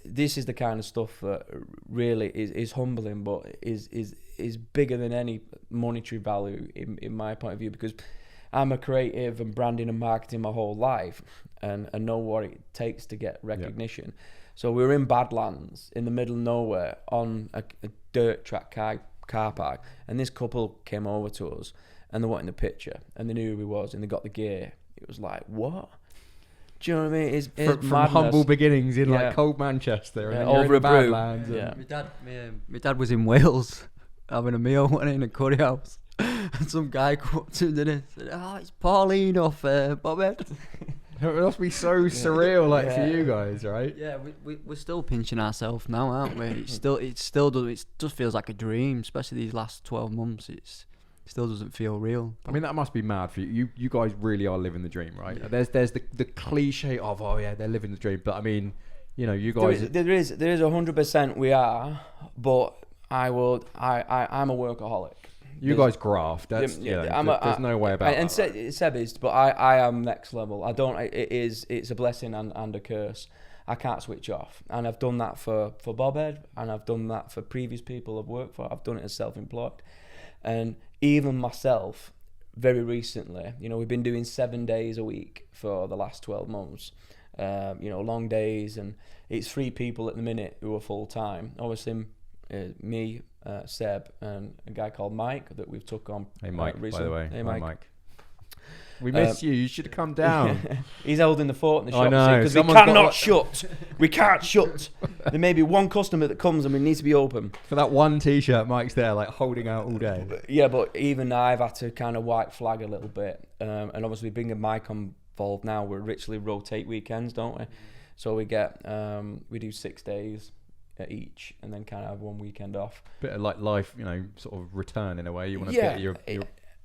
this is the kind of stuff that really is humbling, but is bigger than any monetary value in my point of view, because I'm a creative and branding and marketing my whole life, and know what it takes to get recognition. Yeah. So we were in Badlands in the middle of nowhere on a dirt track car park, and this couple came over to us and they wanted a picture, and they knew who he was and they got the gear. It was like, what? Do you know what I mean? It's from humble beginnings in like cold Manchester, and then over a brew. Yeah. My dad was in Wales having a meal in a curry house, and some guy come up to him and said, "Oh, it's Pauline off Bobhead." It must be so surreal, for you guys, right? Yeah, we're still pinching ourselves now, aren't we? It just feels like a dream, especially these last 12 months. It still doesn't feel real. I mean, that must be mad for you. You guys really are living the dream, right? Yeah. There's the cliche of, they're living the dream, but I mean, you guys. There is 100% we are, but I'm a workaholic. You guys graft. That's there's no way about and that. And Seb is, but I am next level. I don't. It's a blessing and a curse. I can't switch off, and I've done that for Bobhead, and I've done that for previous people I've worked for. I've done it as self-employed, and even myself, very recently. We've been doing 7 days a week for the last 12 months. Long days, and it's 3 people at the minute who are full time. Obviously, me, Seb, and a guy called Mike that we've took on. Hey Mike, recently. by the way. Hey Mike. We miss you. You should have come down. He's holding the fort in the shop. I know. Because we cannot shut. We can't shut. There may be one customer that comes and we need to be open. For that one T-shirt, Mike's there, like holding out all day. Yeah, but even I've had to kind of white flag a little bit. And obviously bringing Mike involved now, we literally rotate weekends, don't we? So we get, we do 6 days at each and then kind of have one weekend off. Bit of like life, sort of return in a way. You want to get your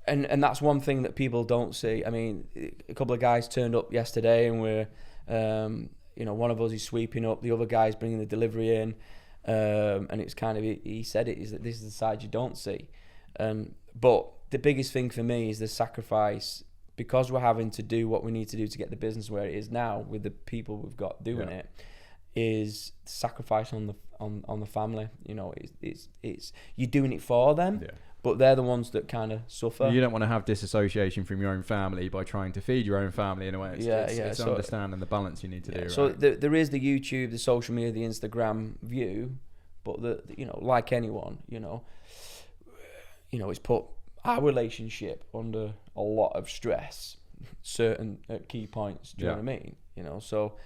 And that's one thing that people don't see. I mean, a couple of guys turned up yesterday and we're, one of us is sweeping up, the other guy's bringing the delivery in. And it's kind of, he said it, is that this is the side you don't see. But the biggest thing for me is the sacrifice, because we're having to do what we need to do to get the business where it is now with the people we've got doing it, is sacrifice on the family. It's you're doing it for them, but they're the ones that kind of suffer. You don't want to have disassociation from your own family by trying to feed your own family in a way. It's so, understanding the balance you need to do. So right? there is the YouTube, the social media, the Instagram view, but like anyone, it's put our relationship under a lot of stress, certain key points. Do you know what I mean? So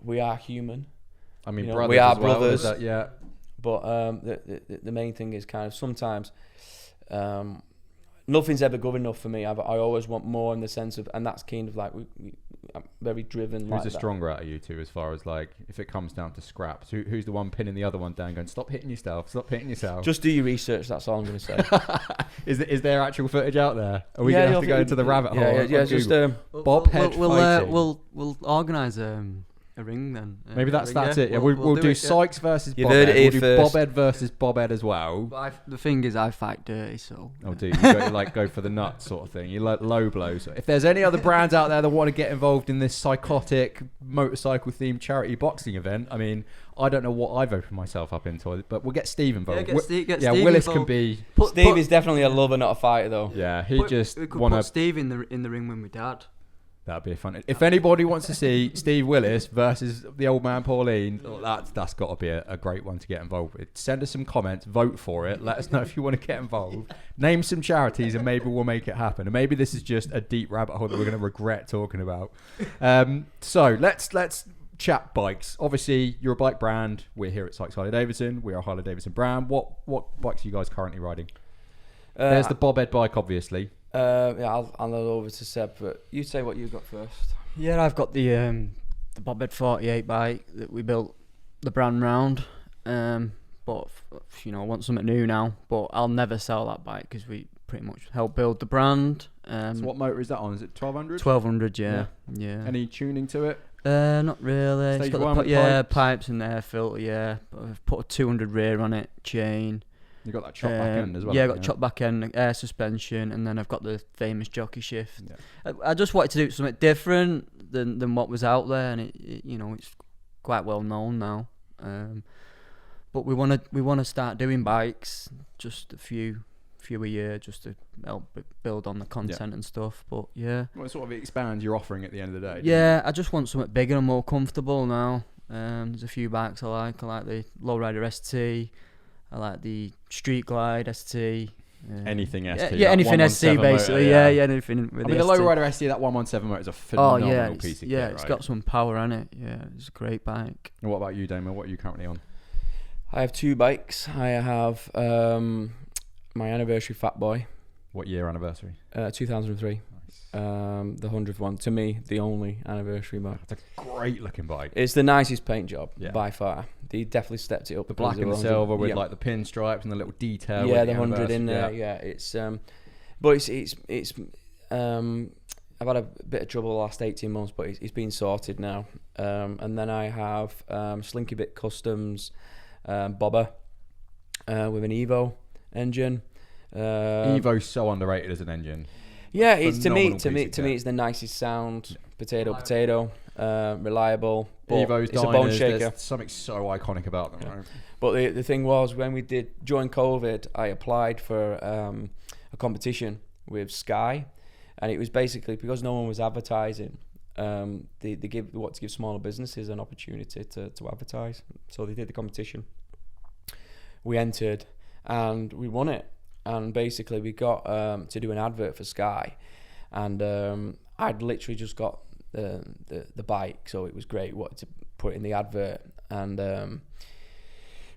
we are human. I mean, we are brothers. But the main thing is kind of sometimes nothing's ever good enough for me. I always want more in the sense of, and that's kind of like I'm very driven. Who's the stronger out of you two, as far as like if it comes down to scraps? Who's the one pinning the other one down, going, stop hitting yourself, stop hitting yourself? Just do your research. That's all I'm going to say. Is there actual footage out there? Are we going to have to go into the rabbit hole? Yeah. Just Bobhead fighting. We'll organise a ring then. Maybe that's it. Yeah, we'll do Sykes versus You've Bobhead. heard it We'll do first. Bobhead versus Bobhead as well. But the thing is, I fight dirty, so. Oh, do you go for the nuts sort of thing? You like low blows. If there's any other brands out there that want to get involved in this psychotic motorcycle themed charity boxing event, I mean, I don't know what I've opened myself up into, but we'll get Steve involved. Get Steve Willis involved. can be. Steve is definitely a lover, not a fighter, though. Yeah, We could put Steve in the ring with my dad. That'd be fun. If anybody wants to see Steve Willis versus the old man Pauline, that's got to be a great one to get involved with. Send us some comments, vote for it. Let us know if you want to get involved. Name some charities, and maybe we'll make it happen. And maybe this is just a deep rabbit hole that we're going to regret talking about. So let's chat bikes. Obviously, you're a bike brand. We're here at Sykes Harley-Davidson. We are a Harley-Davidson brand. What bikes are you guys currently riding? There's the Bobhead bike, obviously. I'll hand it over to Seb, but you say what you got first. Yeah, I've got the Bobhead 48 bike that we built the brand round. But I want something new now. But I'll never sell that bike because we pretty much helped build the brand. So what motor is that on? Is it 1200? 1200, yeah. Any tuning to it? Not really. Stage it's got one pipes and air filter. Yeah, but I've put a 200 rear on it, chain. You got that chop back end as well. Yeah, I got chop back end, air suspension, and then I've got the famous jockey shift. Yeah. I just wanted to do something different than what was out there, and it's quite well known now. But we want to start doing bikes, just a few a year, just to help build on the content and stuff. But yeah, well, it sort of expands your offering at the end of the day. Yeah, I just want something bigger and more comfortable now. There's a few bikes I like. I like the Lowrider ST. I like the Street Glide ST. Anything ST. Yeah, anything ST basically. Motor, yeah, anything with the Lowrider ST, that 117 motor is a phenomenal piece of kit, right? It's got some power on it. Yeah, it's a great bike. And what about you, Damo? What are you currently on? I have 2 bikes. I have my anniversary Fat Boy. What year anniversary? 2003. The 100th one. To me, the only anniversary bike. It's a great looking bike. It's the nicest paint job by far. They deftly stepped it up. The black and the silver with like the pinstripes and the little detail. Yeah, the 100 in there. Yeah, it's but it's I've had a bit of trouble the last 18 months, but it's been sorted now. And then I have Slinky Bit Customs bobber with an Evo engine. Evo's so underrated as an engine. Yeah, it's to me it's the nicest sound. Potato, reliable. Evo's it's a bone shaker. There's something so iconic about them. Yeah. Right? But the thing was, when we did during COVID, I applied for a competition with Sky, and it was basically because no one was advertising. They give smaller businesses an opportunity to advertise. So they did the competition. We entered and we won it. And basically we got to do an advert for Sky. and I'd literally just got the bike, so it was great. Wanted to put it in the advert, and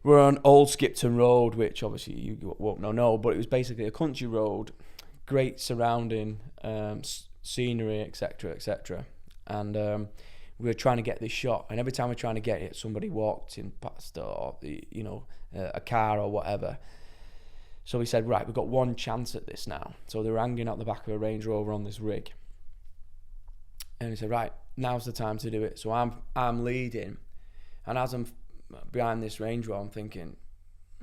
we're on Old Skipton Road, which obviously you won't know, but it was basically a country road, great surrounding scenery, etc., and we were trying to get this shot, and every time we're trying to get it, somebody walked in past, or a car or whatever. So we said, right, we've got one chance at this now. So they were hanging out the back of a Range Rover on this rig, and he said, right, now's the time to do it. So I'm leading, and as I'm behind this Range Rover, I'm thinking,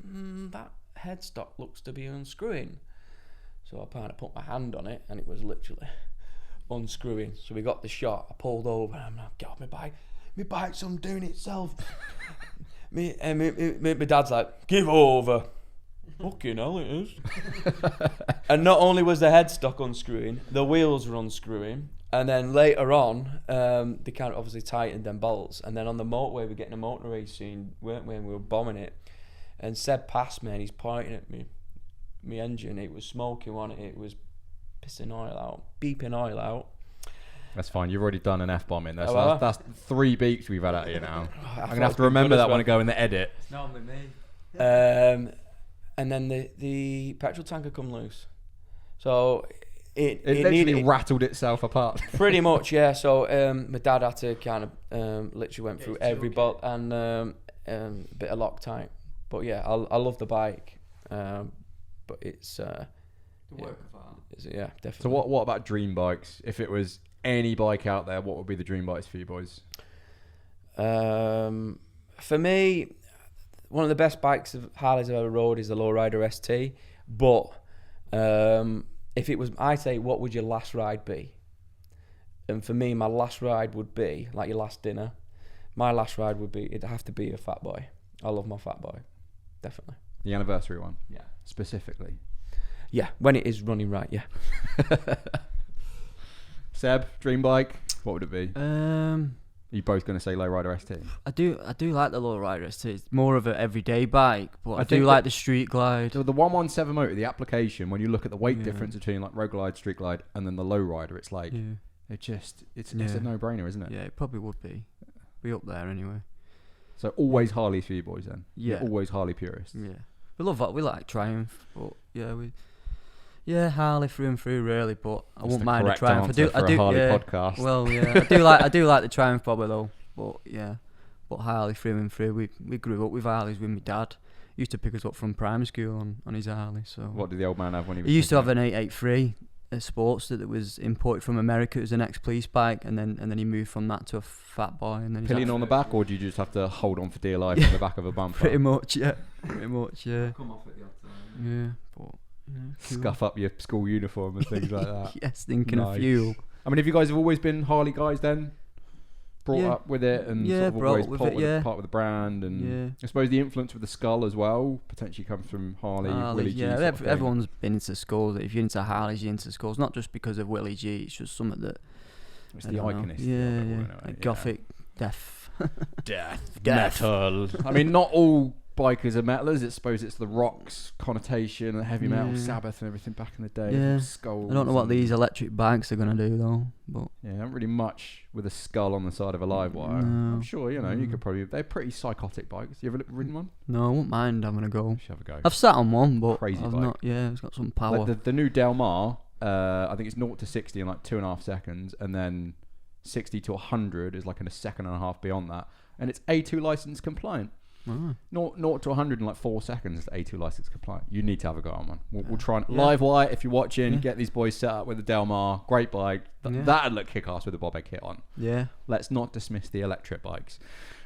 that headstock looks to be unscrewing. So I kind of put my hand on it, and it was literally unscrewing. So we got the shot. I pulled over, and I'm like, God, my bike's undoing itself. my dad's like, give over. Fucking hell, it is. And not only was the headstock unscrewing, the wheels were unscrewing. And then later on, they kind of obviously tightened them bolts. And then on the motorway, we're getting a motor race scene, weren't we? And we were bombing it. And Seb passed me, and he's pointing at me. My engine, it was smoking on it. It was pissing oil out, beeping oil out. That's fine. You've already done an F-bomb in there. So well, that's 3 beeps we've had out of you now. I'm going to have to remember that when I go in the edit. It's normally me. And then the petrol tanker come loose. So it literally rattled itself apart. Pretty much, yeah. So my dad had to kind of literally went through every bolt and a bit of Loctite. But yeah, I love the bike. But it's the work of art. Yeah, definitely. So what about dream bikes? If it was any bike out there, what would be the dream bikes for you boys? For me, one of the best bikes of Harleys I've ever rode is the Lowrider ST. But if it was, I say, what would your last ride be? And for me, my last ride would be like your last dinner. My last ride would be, it'd have to be a Fat Boy. I love my Fat Boy, definitely. The anniversary one? Yeah. Specifically? Yeah, when it is running right, yeah. Seb, dream bike, what would it be? Are you both going to say Lowrider ST? I do like the Lowrider ST. It's more of an everyday bike, but I do like the Street Glide. The 117 motor, the application, when you look at the weight difference between like Road Glide, Street Glide, and then the Lowrider, it's like, it's a no-brainer, isn't it? Yeah, it probably would be. Be up there anyway. So always Harleys for you boys then? Yeah. You're always Harley purists? Yeah. We love that. We like Triumph, but yeah, Harley through and through really, but I wouldn't mind a Triumph. I do Harley podcast. Well, yeah, I do like the Triumph probably though, but yeah, but Harley through and through. We grew up with Harleys with my dad. He used to pick us up from primary school on his Harley. So what did the old man have when he was? He used to have an 883. A Sportster that was imported from America. It was an ex-police bike, and then he moved from that to a Fat Boy, and then pillion on the back, or do you just have to hold on for dear life on the back of a bumper? Pretty much, yeah. Come off at the odd time. Yeah, but cool. Scuff up your school uniform and things like that. Yes, thinking of fuel. I mean, have you guys have always been Harley guys then? Brought up with it and sort of always part with the brand, and I suppose the influence with the skull as well potentially comes from Harley, Willie G. Yeah, everyone's been into skulls. If you're into Harleys, you're into skulls. Not just because of Willie G. It's just something that it's the iconist. Like gothic, death metal. I mean, not all bikers are metalers. I suppose it's the Rock's connotation, the heavy metal, Sabbath and everything back in the day. Yeah. Skulls. I don't know what these electric bikes are going to do though. But not really much with a skull on the side of a live wire. No. I'm sure, you could probably... They're pretty psychotic bikes. You ever ridden one? No, I won't mind having a go. You should have a go. I've sat on one, but crazy I've bike. not. Yeah, it's got some power. Like the new Del Mar, I think it's 0 to 60 in like 2.5 seconds, and then 60 to 100 is like in a second and a half beyond that, and it's A2 license compliant. 0 to 100 in like 4 seconds. A2 license compliant. You need to have a go on one. We'll try and live wire if you're watching. Get these boys set up with the Del Mar. Great bike. That'd look kick-ass with the Bobhead kit on. Yeah. Let's not dismiss the electric bikes.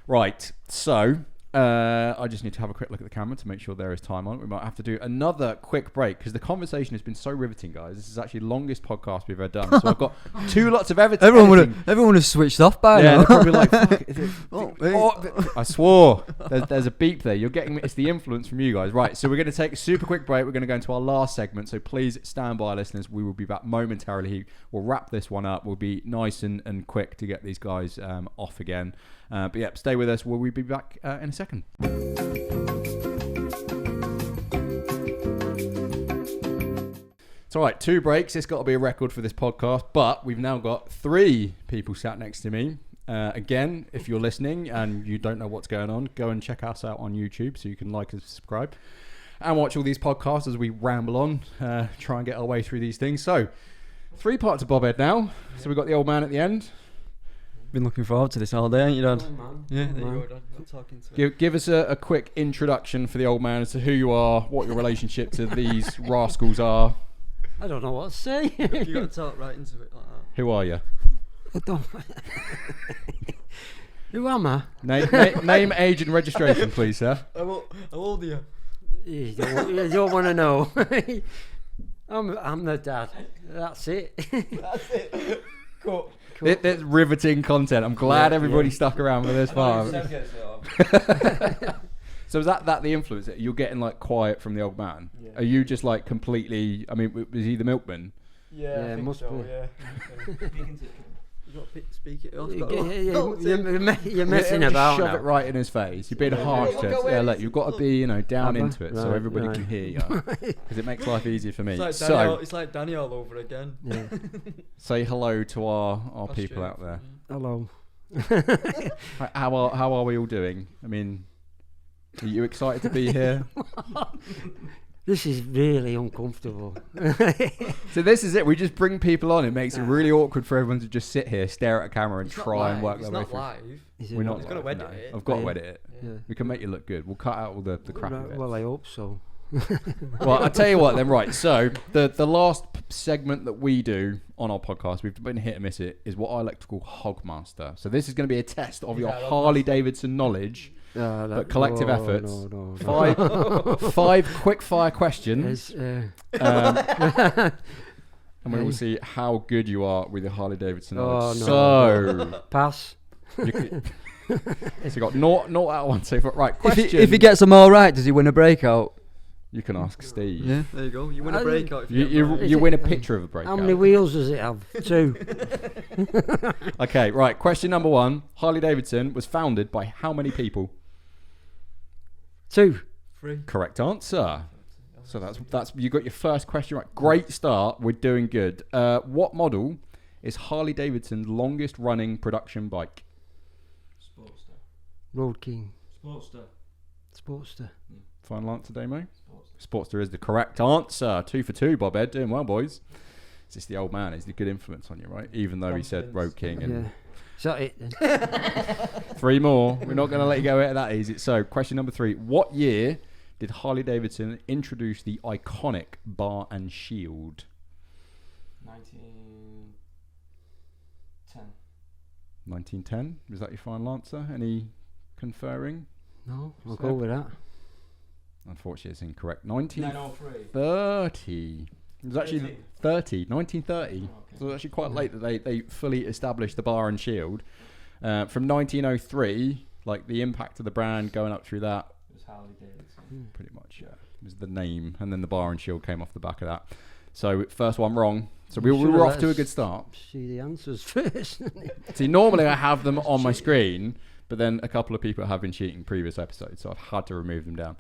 Right. So I just need to have a quick look at the camera to make sure there is time on it. We might have to do another quick break because the conversation has been so riveting, guys. This is actually the longest podcast we've ever done. So I've got 2 lots of evidence. Everyone would have switched off by now. They're probably like, fuck, is it, I swore. There's a beep there. You're getting it's the influence from you guys. Right, so we're going to take a super quick break. We're going to go into our last segment. So please stand by, listeners. We will be back momentarily. We'll wrap this one up. We'll be nice and quick to get these guys off again. But yeah, stay with us. We'll be back in a second. It's all right, 2 breaks. It's got to be a record for this podcast, but we've now got 3 people sat next to me. Again, if you're listening and you don't know what's going on, go and check us out on YouTube so you can like and subscribe and watch all these podcasts as we ramble on, try and get our way through these things. So, 3 parts of Bobhead now. So we've got the old man at the end. Been looking forward to this all day, ain't you, Dad? Yeah, there you go, Dad. I'm talking to Give us a quick introduction for the old man as to who you are, what your relationship to these rascals are. I don't know what to say. You got to talk right into it like that. Who are you? I don't. Who am I? Name, age, and registration, please, sir. How old are you? You don't want to know. I'm the dad. That's it. That's it. Cool. That's riveting content. I'm glad everybody stuck around for this part. So is that the influence? You're getting like quiet from the old man? Yeah. Are you just like completely? I mean, was he the milkman? Yeah, I think must so, be. Yeah. You got to speak it off. You're messing about Shove now. it right in his face. You're being harsh to it. Yeah, look, you've got to be, down into it so everybody can hear you, because it makes life easier for me. It's like Danny all over again. Yeah. Say hello to our people out there. Hello. How are we all doing? I mean, are you excited to be here? This is really uncomfortable. So this is it. We just bring people on. It makes it really awkward for everyone to just sit here, stare at a camera, and try and work their way through. It's We're not live. We're not. live, Got to edit it. I've got to edit it. Yeah. We can make you look good. We'll cut out all the crappy bits. Well, I hope so. Well, I'll tell you what then, right. So the last segment that we do on our podcast, we've been hit and miss it, is what I like to call Hog Master. So this is going to be a test of your Harley-Davidson knowledge, but collective efforts. No. 5 quick fire questions. And we will see how good you are with your Harley-Davidson knowledge. So pass. So you got 0 out of 1. So right, question. If he gets them all right, does he win a breakout? You can ask Steve. Yeah, there you go. You win a breakout. If You win a picture of a breakout. How many wheels does it have? 2. Okay, right. Question number 1. Harley-Davidson was founded by how many people? 2. 3. Correct answer. So that's you got your first question right. Great start. We're doing good. What model is Harley-Davidson's longest running production bike? Sportster. Road King. Sportster. Final answer, Damo? Sportster is the correct answer. 2 for 2, Bobhead. Doing well, boys. It's just the old man. He's the good influence on you, right? Even though he said Road King. And Yeah. Is that it then? 3 more. We're not going to let you go out of that easy. So, question number 3. What year did Harley-Davidson introduce the iconic bar and shield? 1910. 1910. Is that your final answer? Any conferring? No, I'll Seb? go with that. Unfortunately, it's incorrect. 1930. 903. It was actually 1930. Okay. So it was actually quite late that they fully established the bar and shield. From 1903, like the impact of the brand going up through that. It was Harley-Davidson. Pretty much, yeah. It was the name, and then the bar and shield came off the back of that. So first one wrong. So we were off to a good start. See the answers first. See, normally I have them on my screen, but then a couple of people have been cheating previous episodes, so I've had to remove them down.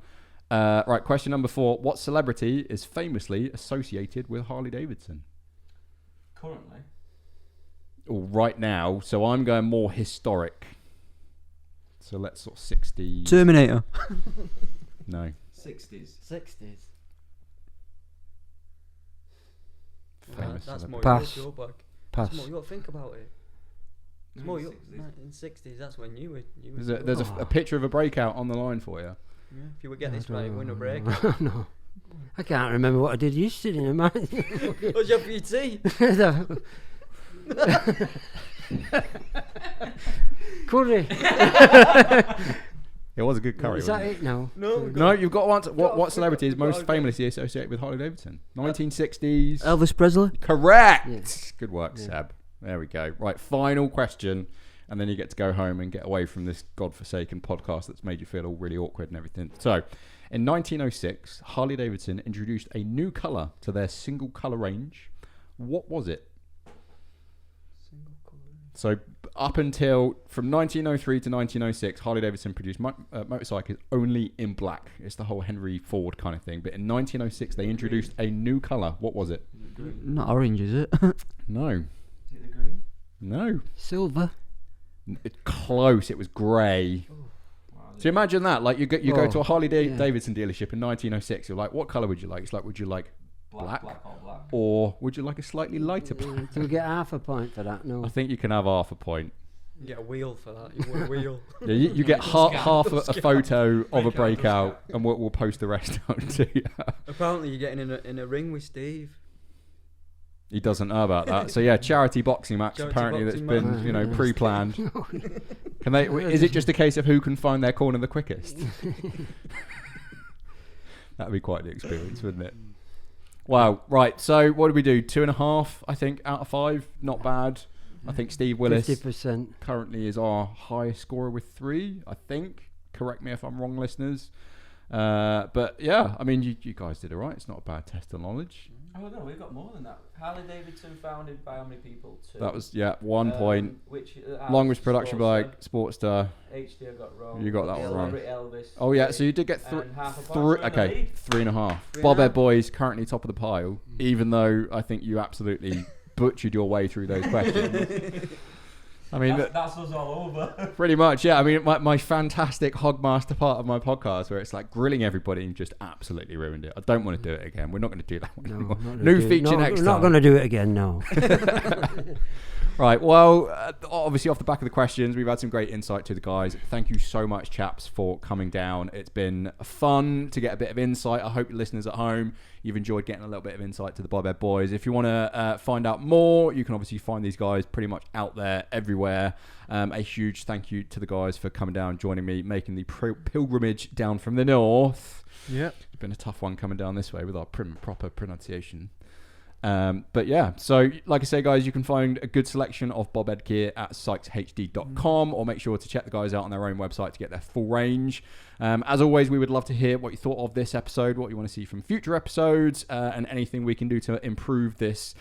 Right, question number 4. What celebrity is famously associated with Harley-Davidson? Currently. Or right now, so I'm going more historic. So let's sort of 60s. Terminator. No. 60s. 60s. Famous That's celebrity. more Pass. your bag. Pass. It's more, you got to think about it. It's more your, 1960s. in 60s, that's when you were. There's a picture of a breakout on the line for you. Yeah, if you would get this right, win a break. No. I can't remember what I did yesterday, man. What's your PT? Curry. It was a good curry. Is that wasn't it now? No, you've got one. What celebrity is most famously associated with Harley-Davidson? 1960s. Elvis Presley. Correct. Yeah. Good work, Yeah. Seb. There we go. Right, final question, and then you get to go home and get away from this godforsaken podcast that's made you feel all really awkward and everything. So, in 1906, Harley-Davidson introduced a new colour to their single colour range. What was it? So up until from 1903 to 1906, Harley-Davidson produced motorcycles only in black. It's the whole Henry Ford kind of thing. But in 1906, they introduced a new colour. What was it? Not orange, is it? No. Is it the green? No. Silver. It's close. It was grey. So imagine that. Like you go to a Harley-Davidson dealership in 1906. You're like, what colour would you like? It's like, would you like black? Or would you like a slightly lighter black? Do we get half a point for that? No. I think you can have half a point. You get a wheel for that. You want a wheel. Yeah, you get half a photo of a breakout, and we'll post the rest out to you. Apparently, you're getting in a ring with Steve. He doesn't know about that. So yeah, charity boxing match. Apparently, that's been pre-planned. Can they? Is it just a case of who can find their corner the quickest? That'd be quite the experience, wouldn't it? Wow. Right. So what did we do? 2.5, I think, out of 5. Not bad. I think Steve Willis 50% currently is our highest scorer with 3. I think. Correct me if I'm wrong, listeners. But yeah, I mean, you guys did all right. It's not a bad test of knowledge. Oh no, we've got more than that. Harley-Davidson founded by how many people? 2. That was 1 point. Which Longest production bike, Sportster. H-D I got wrong. You got that one wrong. Elvis. Oh yeah, so you did get 3. Okay, 3.5. Bobhead boys currently top of the pile, even though I think you absolutely butchered your way through those questions. I mean, that's us all over. Pretty much, yeah. I mean, my fantastic Hog Master part of my podcast, where it's like grilling everybody, and just absolutely ruined it. I don't want to do it again. We're not going to do that one anymore. New feature next time. We're not going to do it again, no. Right, well, obviously off the back of the questions, we've had some great insight to the guys. Thank you so much, chaps, for coming down. It's been fun to get a bit of insight. I hope listeners at home, you've enjoyed getting a little bit of insight to the Bobhead boys. If you want to find out more, you can obviously find these guys pretty much out there everywhere. A huge thank you to the guys for coming down, joining me, making the pilgrimage down from the north. Yeah, it's been a tough one coming down this way with our proper pronunciation. But yeah, so like I say, guys, you can find a good selection of Bobhead gear at sykeshd.com, or make sure to check the guys out on their own website to get their full range. As always, we would love to hear what you thought of this episode, what you want to see from future episodes, and anything we can do to improve this.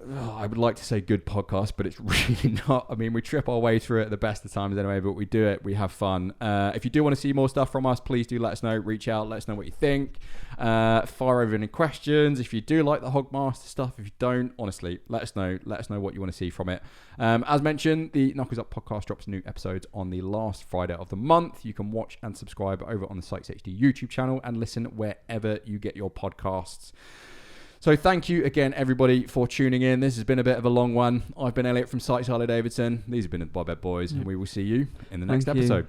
I would like to say good podcast, but it's really not. I mean, we trip our way through it at the best of times anyway, but we do it. We have fun. If you do want to see more stuff from us, please do let us know. Reach out. Let us know what you think. Fire over any questions. If you do like the Hog Master stuff, if you don't, honestly, let us know. Let us know what you want to see from it. As mentioned, the Knuckles Up podcast drops new episodes on the last Friday of the month. You can watch and subscribe over on the Sykes H-D YouTube channel and listen wherever you get your podcasts. So thank you again, everybody, for tuning in. This has been a bit of a long one. I've been Elliot from Sykes Harley-Davidson. These have been the Bobhead boys, and we will see you in the next episode.